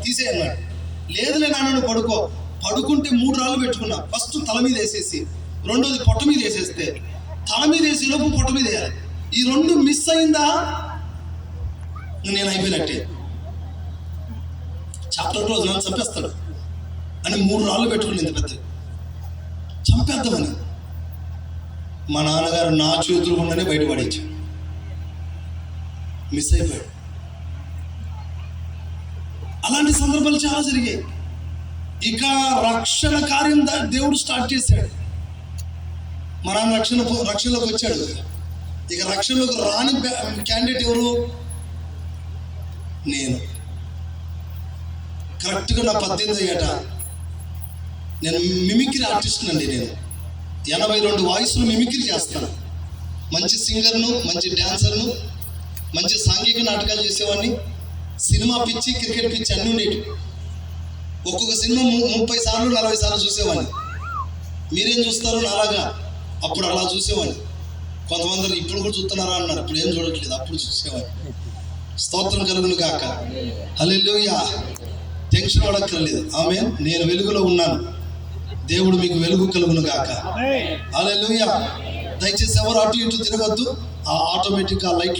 తీసేయన్నాడు. లేదులే నాన్న నువ్వు పడుకో. పడుకుంటే 3 రాళ్ళు పెట్టుకున్నా. ఫస్ట్ తల మీద వేసేసి, రెండోది పొట్ట మీద వేసేస్తే, తల మీద వేసే లోపు పొట్ట మీద వేయాలి. ఈ 2 మిస్ అయిందా నేను అయిపోయినట్టే. చాప్టర్ క్లోజ్, నన్ను చంపేస్తాడు అని 3 రాళ్ళు పెట్టుకుని పెద్ద చంపేద్దామని మా నాన్నగారు నా చేతులు ఉండనే బయటపడించాడు. మిస్ అయిపోయాడు. అలాంటి సందర్భాలు చాలా జరిగాయి. ఇక రక్షణ కార్యం దేవుడు స్టార్ట్ చేశాడు. మా నాన్న రక్షణలోకి వచ్చాడు. ఇక రక్షణలోకి రాని క్యాండిడేట్ ఎవరు? నేను. కరెక్ట్గా నా 18 ఏట నేను మిమిక్రీ ఆర్టిస్ట్ అండి. నేను 82 వాయిస్లు మిమిక్రీ చేస్తాను. మంచి సింగర్ను, మంచి డ్యాన్సర్ను, మంచి సాంఘిక నాటకాలు చేసేవాడిని. సినిమా పిచ్చి, క్రికెట్ పిచ్చి అన్నీ ఉండేవి. ఒక్కొక్క సినిమా 30 సార్లు 40 సార్లు చూసేవాడిని. మీరేం చూస్తారు నాలాగా? అప్పుడు అలా చూసేవాడిని. కొంతమంది ఇప్పుడు కూడా చూస్తున్నారా అన్నారు. ఇప్పుడు ఏం చూడట్లేదు, అప్పుడు చూసేవాడిని. స్తోత్రం కలుగును గాక. హల్లెలూయా. టెన్షన్ పడక్కర్లేదు. ఆమేన్. నేను వెలుగులో ఉన్నాను. దేవుడు మీకు వెలుగు కలుగును గాక. హల్లెలూయా. దయచేసి ఎవరు అటు ఇటు తిరగద్దు. ఆటోమేటిక్గా లైట్